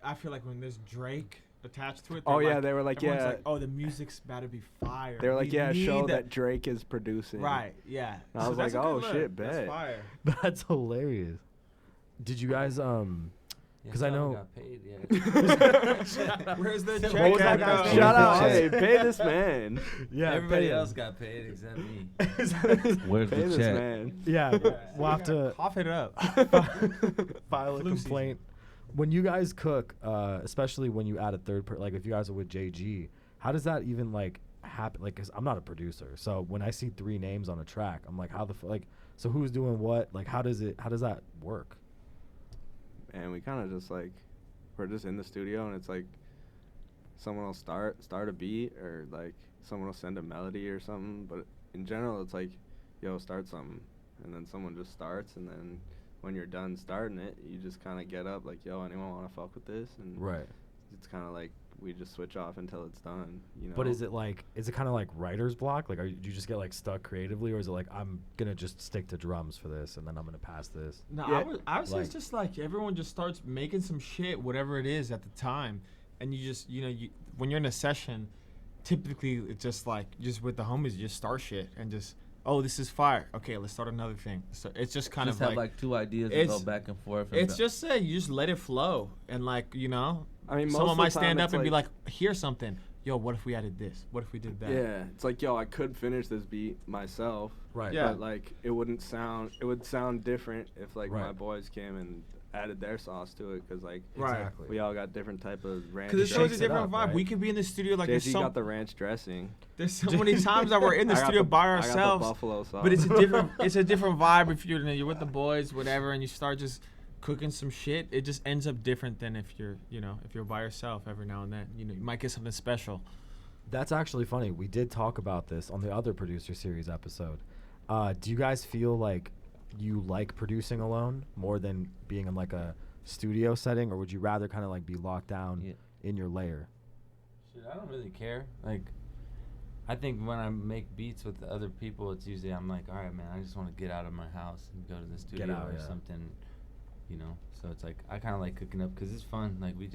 I feel like when there's Drake attached to it. Oh, they're yeah, they were like, everyone's yeah. like, oh, the music's about to be fire. They were like, We yeah, show need that Drake is producing. Right. Yeah. And I was that's like, a oh, good shit, look. That's bet. fire. That's hilarious. Did you guys Yeah, 'Cause I still know- haven't got paid yet. Where's the What check was that at, guy's though? name? Shout out, Check. hey, pay this man. yeah, Everybody pay him. else got paid except me. Where's Pay the this check? man. Yeah, Yeah, we'll have to cough it up. file a Flu season. complaint. When you guys cook, especially when you add a third like if you guys are with JG, how does that even like happen? Like, 'cause I'm not a producer, so when I see three names on a track, I'm like, how the like, so who's doing what? Like, how does that work? And we kind of just like, we're just in the studio and it's like, someone will start a beat or like someone will send a melody or something. But in general, it's like, yo, start something. And then someone just starts, and then when you're done starting it, you just kind of get up like, yo, anyone want to fuck with this? And Right. it's kind of like we just switch off until it's done, you know? But is it kind of like writer's block? Like, do you just get like stuck creatively, or is it like I'm gonna just stick to drums for this, and then I'm gonna pass this? No, Yeah. I would say it's Like- just like everyone just starts making some shit, whatever it is at the time, and you just when you're in a session, typically it's just like just with the homies, you just start shit and just this is fire. Okay, let's start another thing. So it's just kind Just of have like two ideas and go it's- back and forth. And it's just you just let it flow and like I mean, most someone of might the time stand up it's and be like, here's something. yo, what if we added this? What if we did that? Yeah, it's like, yo, I could finish this beat myself. Right. Yeah. But like, it would sound different if like my Right. boys came and added their sauce to it, because like Right. Exactly. we all got different type of ranch. Because it shows a shakes it different up, vibe. right? We could be in the studio like JC got the ranch dressing. there's so many times that we're in the I got studio by I got the ourselves. buffalo sauce. But it's a different vibe if you're with the boys, whatever, and you start just cooking some shit. It just ends up different than if you're by yourself every now and then. You might get something special. That's actually funny. We did talk about this on the other producer series episode. Do you guys feel like you like producing alone more than being in like a studio setting, or would you rather kind of like be locked down in your lair? Shit, I don't really care. Like, I think when I make beats with other people, it's usually I'm like, all right, man, I just want to get out of my house and go to the studio out, or yeah. something, So it's like I kind of like cooking up because it's fun. Like we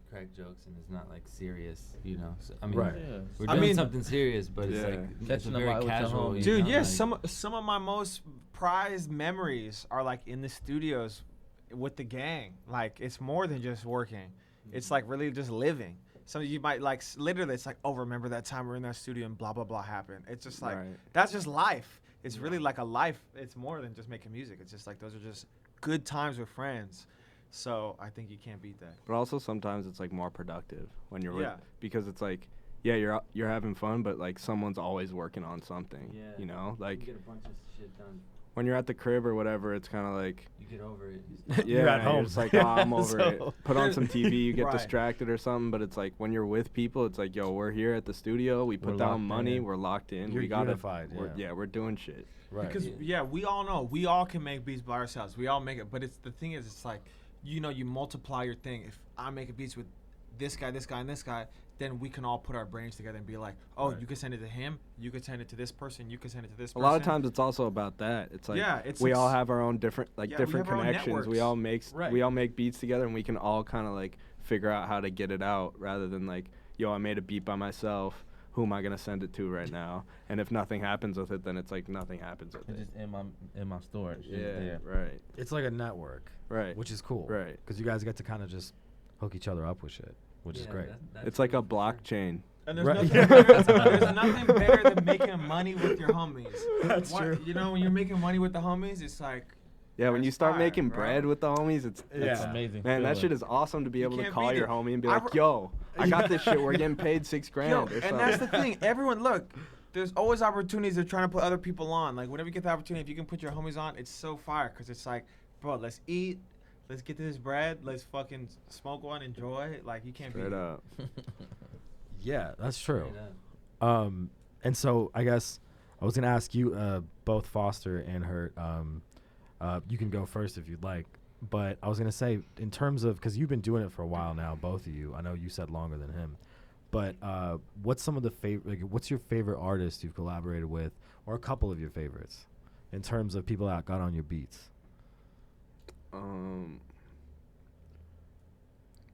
crack jokes and it's not like serious, So, I mean, Right. Yeah. we're I doing mean- something serious, but it's Yeah. like it's a Catching a very vibe with your casual. homies. Dude, yeah, like, some of my most prized memories are like in the studios with the gang. Like it's more than just working. It's like really just living. So you might like literally it's like, oh, remember that time we were in that studio and blah blah blah happened. It's just like Right. that's just life. It's really like a life. It's more than just making music. It's just like those are just good times with friends. So I think you can't beat that. But also sometimes it's like more productive when you're Yeah. with, because it's like, yeah, you're having fun, but like someone's always working on something. Yeah. You know, you like get a bunch of shit done. when you're at the crib or whatever, it's kind of like, You get over it. yeah, You're at home. It's like, oh, I'm over it. So- Put on some TV, you get Right. distracted or something. But it's like when you're with people, it's like, yo, we're here at the studio. We put We're down locked money. in. We're locked in. You're we got unified, yeah. we're doing shit. Right. Because yeah, we all know we all can make beats by ourselves. We all make it, but the thing is, it's like you multiply your thing. If I'm making beats with this guy, and this guy, then we can all put our brains together and be like, oh, Right. you can send it to him, you can send it to this person, you can send it to this A person. lot of times it's also about that. It's like Yeah, it's we all ex- have our own different Yeah, we different have our own connections. We all Right. we all make beats together, and we can all kind of like figure out how to get it out, rather than like, yo, I made a beat by myself. Who am I gonna send it to right now? And if nothing happens with it, then it's like nothing happens with It's it. just in my storage. It's Yeah, there. right, It's like a network, right. which is cool. Right. Because you guys get to kind of just hook each other up with shit, which is Yeah, great. that's It's like a cool for sure. blockchain. And there's, Right. there's nothing better than making money with your homies. That's true. You know, when you're making money with the homies, it's like Yeah, when you start Fire, making bro. bread with the homies, it's It's Yeah. amazing. man, that feeling. shit is awesome to be You able to can't call beat your it. homie and be I like, yo, I got this shit. We're getting paid $6,000 Yo, or something. and that's the thing. Everyone, look, there's always opportunities of trying to put other people on. Like, whenever you get the opportunity, if you can put your homies on, it's so fire. Because it's like, bro, let's eat. Let's get to this bread. Let's fucking smoke one, enjoy. Like, you can't beat Straight it. up. Yeah, that's true. Straight up. And so I guess I was gonna ask you, both Foster and Hurt. You can go first if you'd like. But I was gonna say, in terms of, because you've been doing it for a while now, both of you. I know you said longer than him. But what's some of the favorite? Like, what's your favorite artist you've collaborated with, or a couple of your favorites, in terms of people that got on your beats?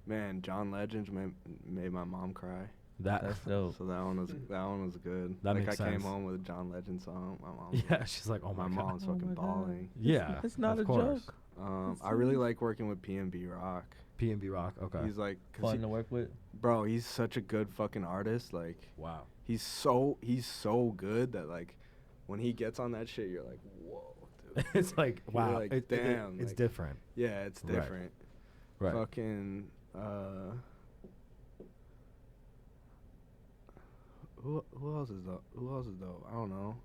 Man, John Legend made my mom cry. That's dope. So that one was good. That like makes I came sense. home with a John Legend song. My mom. Yeah, she's like, oh My my god. mom's fucking bawling. Yeah, It's not of a course. joke. I really like working with P&B Rock. P&B Rock. Okay. He's like, 'cause Fun to work with. bro, he's such a good fucking artist. Like, Wow. he's so good that like, when he gets on that shit, you're like, whoa, dude. It's like, You're wow. like, it's damn, like, different. Yeah, it's Right. different. Right. Fucking who else is though? Who else is though? I don't know.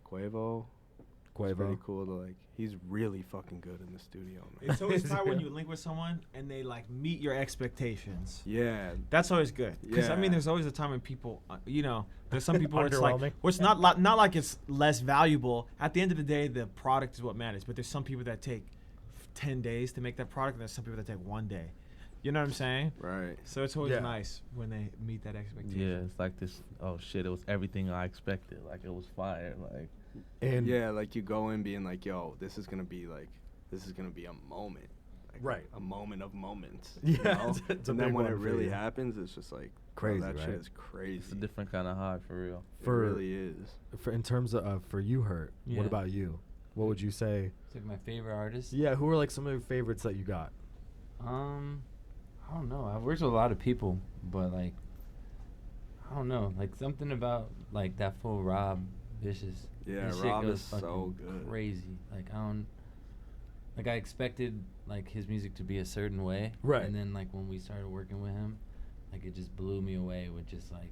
Quavo. It's pretty Quavo. cool to like. He's really fucking good in the studio, man. It's always fire when you link with someone and they, like, meet your expectations. Yeah, That's always good. Because, I mean, Yeah. there's always a time when people, there's some people where it's like, Underwhelming. well, it's not like it's less valuable. At the end of the day, the product is what matters. But there's some people that take 10 days to make that product, and there's some people that take 1 day. You know what I'm saying? right. So it's always Yeah. nice when they meet that expectation. Yeah, it's like this. Oh shit! It was everything I expected. Like it was fire. Like And Yeah, like you go in being like, yo, this is gonna be a moment. Like Right. A moment of moments. Yeah, You know? it's a and then big when one it for really you. happens, it's just like, bro, Crazy, that shit right? is crazy. it's a different kind of high for real. It really is. for in terms of for you, Hurt. Yeah. What about you? What would you say? It's like my favorite artist. Yeah, who are like some of your favorites that you got? I don't know. I've worked with a lot of people, but like, I don't know. Like something about like that full Rob Vicious. Yeah, his shit Rob goes is so fucking good. crazy. Like I don't. Like I expected like his music to be a certain way, Right. And then like when we started working with him, like it just blew me away with just like.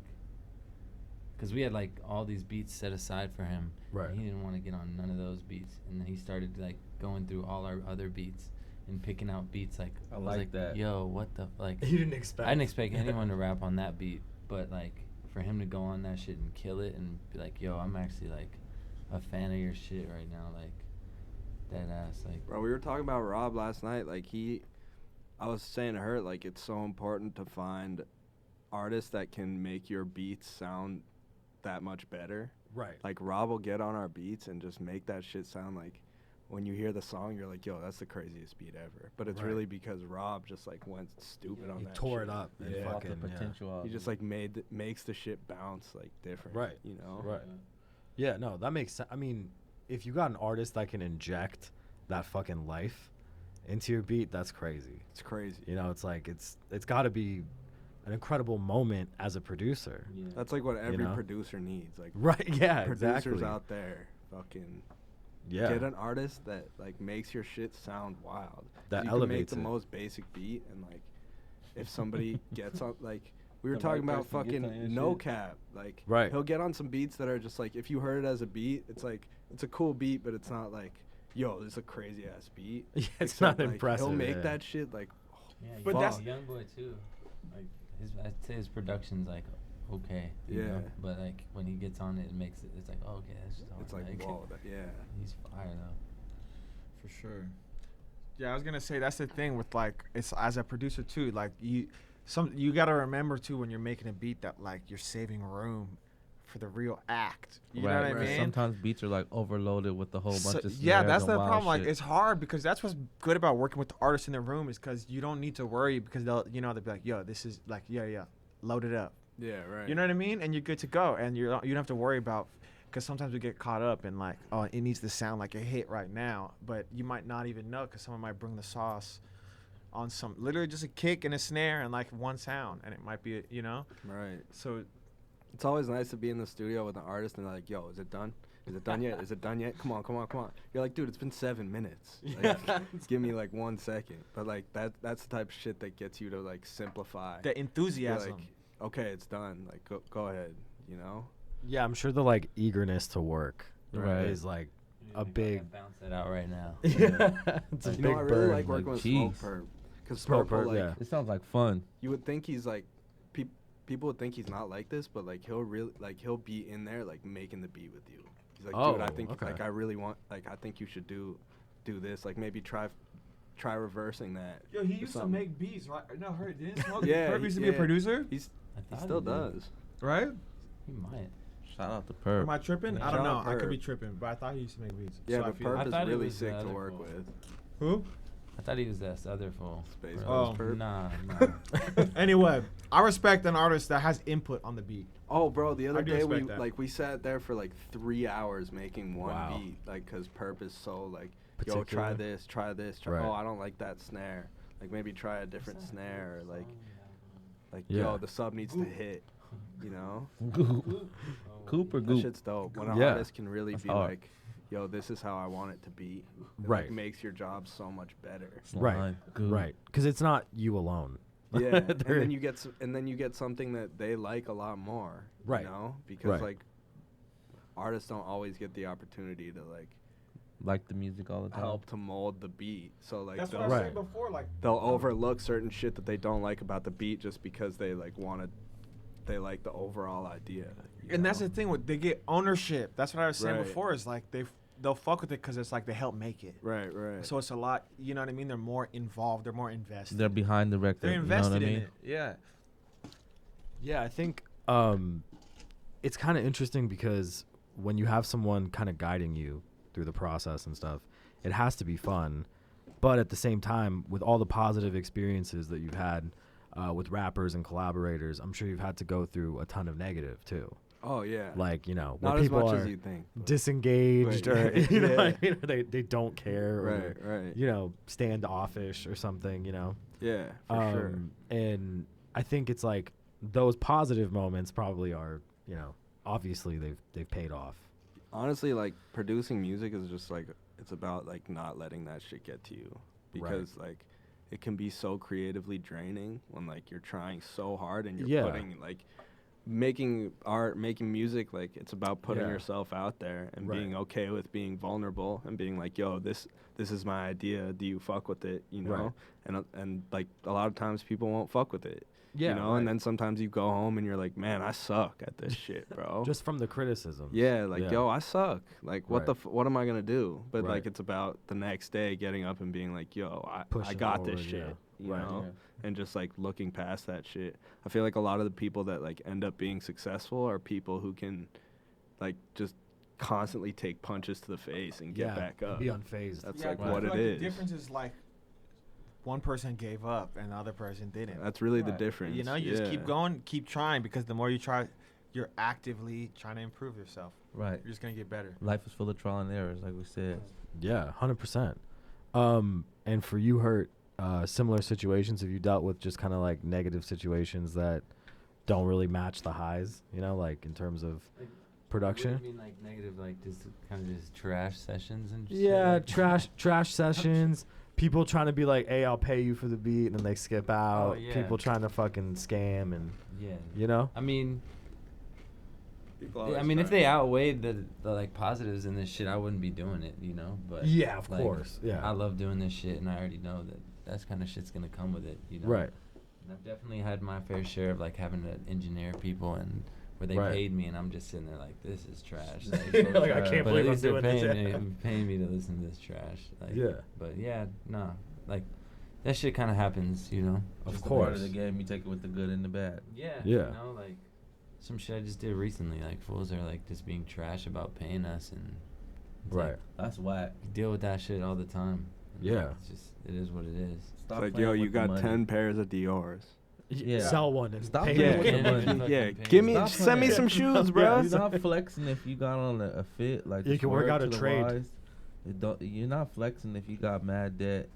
Cause we had like all these beats set aside for him. Right. And he didn't want to get on none of those beats, and then he started like going through all our other beats and picking out beats like I was like that. Yo, what the like? You didn't expect. I didn't expect anyone to rap on that beat, but like for him to go on that shit and kill it and be like, yo, I'm actually like a fan of your shit right now, like dead ass, like. Bro, we were talking about Rob last night. Like I was saying to her, like it's so important to find artists that can make your beats sound that much better. Right. Like Rob will get on our beats and just make that shit sound like when you hear the song, you're like, yo, that's the craziest beat ever. But it's Right. really because Rob just like went stupid on He that tore shit. it up and Yeah. Fought the fucking, yeah. potential out He of just it. like makes the shit bounce like different. Right. You know? Right. Yeah, no, that makes sense. I mean, if you got an artist that can inject that fucking life into your beat, that's crazy. It's crazy. You know, it's like it's got to be an incredible moment as a producer. Yeah. That's like what every know? producer needs. Like Right? Yeah, producers exactly. out there, fucking Yeah. get an artist that like makes your shit sound wild. That You can make elevates the it. most basic beat, and like if somebody gets on, like we were The talking right about person gets on fucking your no shit. cap, like Right. he'll get on some beats that are just like if you heard it as a beat, it's like it's a cool beat, but it's not like yo, this is a crazy ass beat. Yeah, it's Except, not like, impressive. He'll make yeah. that shit like Yeah, But but that's- that's young boy too. Like I'd say his production's like okay. you Yeah. know? But like when he gets on it, it makes it. It's like oh, okay, that's just hard. it's like whoa, yeah. He's fire though. For sure. Yeah, I was gonna say that's the thing with like it's as a producer too. Like you gotta remember too when you're making a beat that like you're saving room for the real act. You know what I right. mean? Sometimes beats are like overloaded with the whole bunch of yeah, snares that's and the wild problem. Like shit. it's hard because that's what's good about working with the artists in the room is because you don't need to worry because they'll they'll be like, yo, this is like yeah, load it up. Yeah, right. You know what I mean? And you're good to go, and you don't have to worry about because sometimes we get caught up in like, oh, it needs to sound like a hit right now, but you might not even know because someone might bring the sauce on some literally just a kick and a snare and like one sound, and it might be Right. So It's always nice to be in the studio with an artist and they're like, yo, is it done? Is it done yet? Is it done yet? Come on. You're like, dude, it's been 7 minutes. Like, give me like 1 second. But like that's the type of shit that gets you to like simplify. the You're enthusiasm. like, okay, it's done. Like go ahead, you know? Yeah, I'm sure the like eagerness to work Right. is like I a think I big. can bounce that out right now. Yeah, it's a Like, You big know, I really burn. like working like with cheese. Smoke Perp. Because Smoke Purple, Perp, like, yeah. It sounds like fun. you would think he's like, people would think he's not like this, but like he'll really, like he'll be in there like making the beat with you. He's like, dude, I Oh, think, okay. like I really want, like I think you should do this. Like maybe try reversing that. Yo, he or used to something. make beats, right? No, heard didn't Smoke Yeah, Perp he- used to be a yeah. producer, He I thought still he did. does. right? He might. Shout out to Perp. Am I tripping? Yeah. I don't know. Shout out I could be Perp. tripping, but I thought he used to make beats. Yeah, So I but feel- Perp I is thought it really was the sick to other work fool. with. Who? I thought he was that other fool. Space Oh. Ghost Perp. Nah. Anyway, I respect an artist that has input on the beat. Oh, bro, the other I do day we respect that. we sat there for like 3 hours making one Wow. beat, like, cause Perp is so like, yo, Particular. try this, Right. oh, I don't like that snare, like maybe try a different snare, or like, Yeah. yo, the sub needs to hit, you know? Cooper That Goop. shit's dope. When an Yeah. artist can really That's be hard. like, yo, this is how I want it to be, it Right. like, makes your job so much better. Right, Slime. Goop. right, because it's not you alone. Yeah, and There- then you get something that they like a lot more, Right. You know, because Right. like artists don't always get the opportunity to like Like the music all the time. help to mold the beat. So like That's they'll, what I was Right. saying before. Like, they'll overlook certain shit that they don't like about the beat just because they like they like the overall idea. you and that's know? the thing with they get ownership. That's what I was saying Right. before. Is like they'll fuck with it because it's like they help make it. Right. So it's a lot. You know what I mean? They're more involved. They're more invested. They're behind the record. They're you know invested what I mean? in it. Yeah. Yeah, I think it's kind of interesting because when you have someone kind of guiding you through the process and stuff, it has to be fun. But at the same time, with all the positive experiences that you've had with rappers and collaborators, I'm sure you've had to go through a ton of negative too. Oh yeah. Like, you know, not where as people much are as you think. but- disengaged Right. or you know, Yeah. what I mean? Or they don't care or Right. you know, standoffish or something, you know. Yeah, for sure. And I think it's like those positive moments probably are, you know, obviously they've paid off. Honestly, like producing music is just like it's about like not letting that shit get to you because like it can be so creatively draining when like you're trying so hard and you're putting like making art, making music, like it's about putting yourself out there and being okay with being vulnerable and being like, yo, this is my idea, do you fuck with it, you know? And like a lot of times people won't fuck with it. You know, and then sometimes you go home and you're like, man, I suck at this shit, bro. Just from the criticism. Yeah, like, yo, I suck. Like, what what am I going to do? But, like, it's about the next day getting up and being like, yo, I got this shit, you know? And just, like, looking past that shit. I feel like a lot of the people that, like, end up being successful are people who can, like, just constantly take punches to the face and get back up. Be unfazed. That's, like, what it is. The difference is, like, one person gave up and the other person didn't. That's really the difference. You know, you just keep going, keep trying, because the more you try, you're actively trying to improve yourself. Right. You're just going to get better. Life is full of trial and errors, like we said. Yeah, 100%. And for you, Hurt, similar situations, have you dealt with just kind of like negative situations that don't really match the highs, you know, like in terms of Like, production? What do you mean, like negative, like just kind of just trash sessions and shit? Yeah, Like trash sessions. People trying to be like, hey, I'll pay you for the beat, and then they skip out. yeah. People trying to fucking scam and, Yeah. you know? I mean, People if they outweighed the like positives in this shit, I wouldn't be doing it, you know. But Yeah, of like, course. Yeah. I love doing this shit, and I already know that that's kind of shit's gonna come with it, you know. Right. And I've definitely had my fair share of like having to engineer people and where they Right. paid me, and I'm just sitting there like, this is trash. Like, I can't But believe at I'm least they're doing this. paying me to listen to this trash. Like, Yeah. But yeah, no, like that shit kind of happens, you know. Of Just a part course. of the game, you take it with the good and the bad. Yeah. Yeah. You know, like some shit I just did recently. Like fools are like just being trash about paying us, and it's Right. like, That's whack. you deal with that shit all the time. And Yeah. It's just it is what it is. Stop It's like, playing yo, you with the got money. 10 pairs of Dior's. Yeah. Sell one and Stop pay playing me. with the money. Fucking Yeah, paying give me, Stop send me playing. some shoes, bro. You're not flexing if you got on a fit. Like You just can work word out to a the trade. wise. You're not flexing if you got mad debt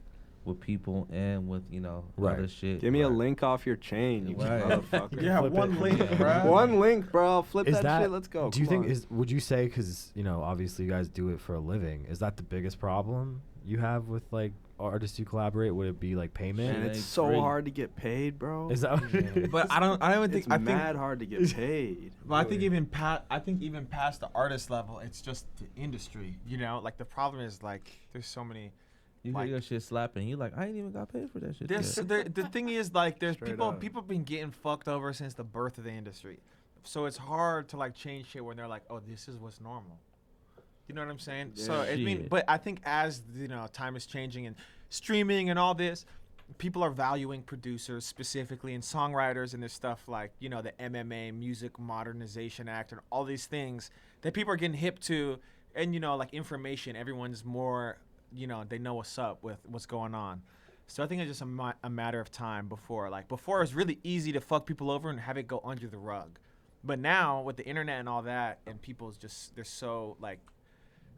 with people and with, you know, Right. other shit. Give me a Right. link off your chain, you Right. motherfucker. Yeah, Flip one it. link, Yeah. bro. One link, bro. I'll flip Is that, that shit. Let's go. Do you Come think on. would you say, because you know obviously you guys do it for a living, is that the biggest problem you have with like artists you collaborate? Would it be like payment? Man, Shit it's ain't so free. hard to get paid, bro. Is that what it Yeah. is? But I don't even think It's mad hard to get paid. But I think even past the artist level, it's just the industry. You know, like the problem is like there's so many. You Like- hear your shit slapping. You like, I ain't even got paid for that shit. There's yet. the thing is like there's Straight people up. people been getting fucked over since the birth of the industry, so it's hard to like change shit when they're like, oh, this is what's normal. You know what I'm saying? So Yeah. I mean, Shit. but I think as you know, time is changing and streaming and all this, people are valuing producers specifically and songwriters and this stuff like, you know, the MMA Music Modernization Act and all these things that people are getting hip to, and you know, like information, everyone's more, you know, they know what's up with what's going on. So I think it's just a matter of time before it was really easy to fuck people over and have it go under the rug. But now with the internet and all that, and people's just, they're so like,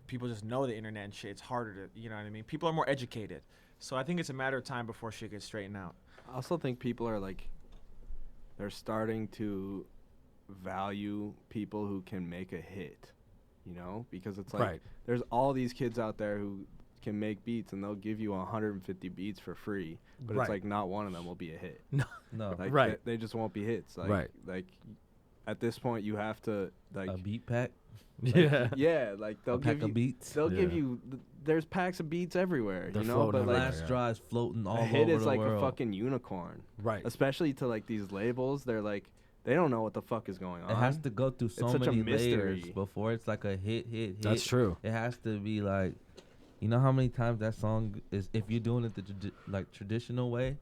people just know the internet and shit, it's harder to, you know what I mean? People are more educated. So I think it's a matter of time before shit gets straightened out. I also think people are like, they're starting to value people who can make a hit, you know? Because it's like, Right. there's all these kids out there who can make beats and they'll give you 150 beats for free, but Right. it's like not one of them will be a hit. No. No. Like Right. they just won't be hits. Like, Right. Like at this point you have to like A beat pack. Yeah. yeah, like they'll A pack give of you beats. they'll give Yeah. you there's packs of beats everywhere, They're you know, floating but like everywhere, Last yeah. straws floating all a hit over is the like world. a fucking unicorn. Right. Especially to like these labels, they're like they don't know what the fuck is going on. It has to go through so such a many layers mystery. before it's like a hit. That's true. It has to be like, you know how many times that song is, if you're doing it the like traditional way,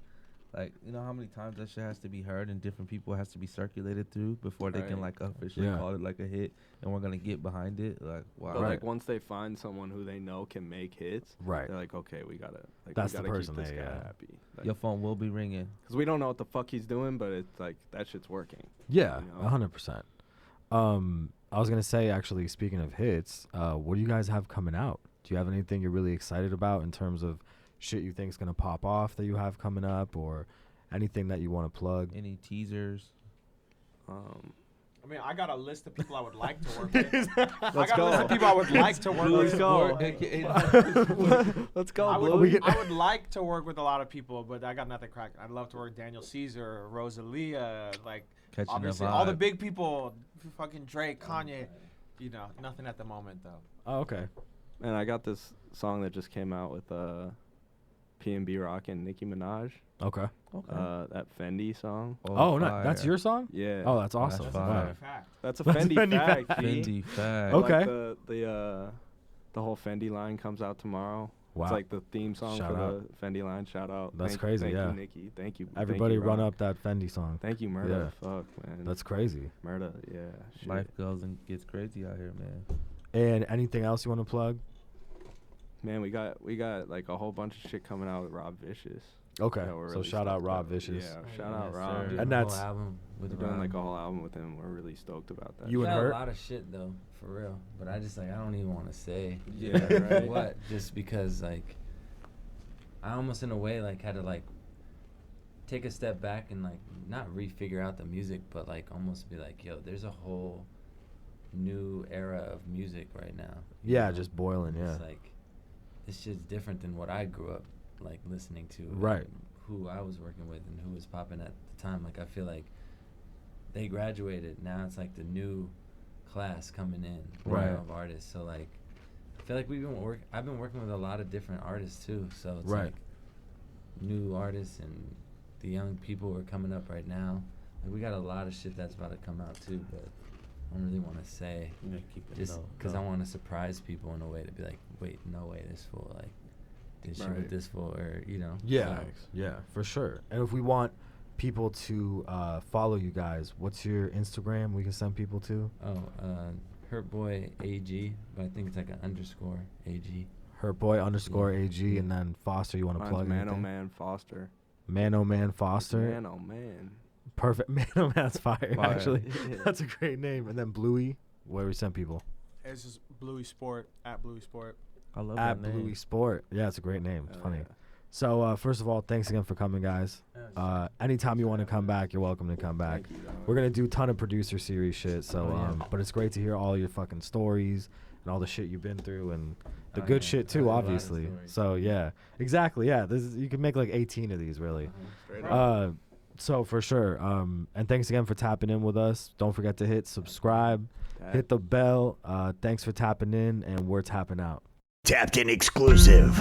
like, you know how many times that shit has to be heard and different people has to be circulated through before they can Right. like officially Yeah. call it like a hit, and we're gonna get behind it. Like, wow. But Right. like once they find someone who they know can make hits, Right. they're like, okay, we gotta like That's we the gotta person keep this they, guy yeah. happy. Your phone will be ringing. Because we don't know what the fuck he's doing, but it's like that shit's working. Yeah, You know? 100%. I was gonna say, actually, speaking of hits, what do you guys have coming out? Do you have anything you're really excited about in terms of shit you think is gonna pop off that you have coming up, or anything that you want to plug? Any teasers? I mean, I got a list of people I would like to work with. I Let's got a list go. of people I would like to work Let's with. go. Let's go, I Blue. would like to work with a lot of people, but I got nothing cracking. I'd love to work with Daniel Caesar, Rosalia, like Catching the obviously all the vibe. big people, fucking Drake, Kanye. You know, nothing at the moment though. Oh, okay. Man, I got this song that just came out with P&B Rock and Nicki Minaj. Okay. Okay. That Fendi song. Oh, no, fire. that's your song? Yeah. Oh, that's awesome. That's Wow. fire. Fact. That's a That's Fendi, Fendi fact. fact. G. Fendi fact. Okay. Like the whole Fendi line comes out tomorrow. Wow. It's like the theme song Shout for out. the Fendi line. Shout out. That's crazy, Thank yeah. you, Nikki. Thank you. Everybody thank you, run Rock. up that Fendi song. Thank you, Murda. Fuck, man. That's crazy. Murda. Yeah. Shit. Life goes and gets crazy out here, man. And anything else you want to plug? Man, we got like a whole bunch of shit coming out with Rob Vicious. Okay. that we're So really shout out stoked Rob about. Vicious. Yeah, shout Yes, out Rob. sir. And Whole that's- album with We're doing Rob. like a whole album with him. We're really stoked about that. You We and got her? a lot of shit though, for real. But I just like I don't even want to say Yeah, right. what, just because like I almost in a way like had to like take a step back and like not refigure out the music, but like almost be like, yo, there's a whole new era of music right now. you Yeah, know? just boiling, yeah. It's like this shit's different than what I grew up like listening to. Right. and who I was working with and who was popping at the time. Like I feel like they graduated. Now it's like the new class coming in, you Right. know, of artists. So like I feel like I've been working with a lot of different artists too. So it's Right. like new artists and the young people who are coming up right now. Like we got a lot of shit that's about to come out too, but I don't really want to say just because I want to surprise people in a way to be like, wait, no way, this fool like did shit Right. with this fool, or you know. Yeah. so- Yeah, for sure. And if we want people to follow you guys, what's your Instagram we can send people to? Oh, Hurtboy AG, but I think it's like an underscore AG. Hurtboy underscore Yeah. AG, and then Foster, you want to Mine's plug Man Oh anything? Man Foster. Man Oh Man Foster. Man Oh Man. Perfect. Man Oh Man's fire, Fire. actually. Yeah. That's a great name. And then Bluey, where we send people. It's just Bluey Sport at Bluey Sport. I love At that name. Bluey Sport. Yeah, it's a great name. It's Hell funny. yeah. So, first of all, thanks again for coming, guys. Anytime you want to come back, you're welcome to come back. Thank you, dog. We're gonna do a ton of producer series shit. So, Oh, yeah. but it's great to hear all your fucking stories and all the shit you've been through and the Oh, good yeah. shit I too, have a lot of obviously. stories. So yeah, exactly. Yeah, this is, you can make like 18 of these really. Straight up. So for sure. And thanks again for tapping in with us. Don't forget to hit subscribe, That- hit the bell. Thanks for tapping in, and we're tapping out. Tapped in exclusive.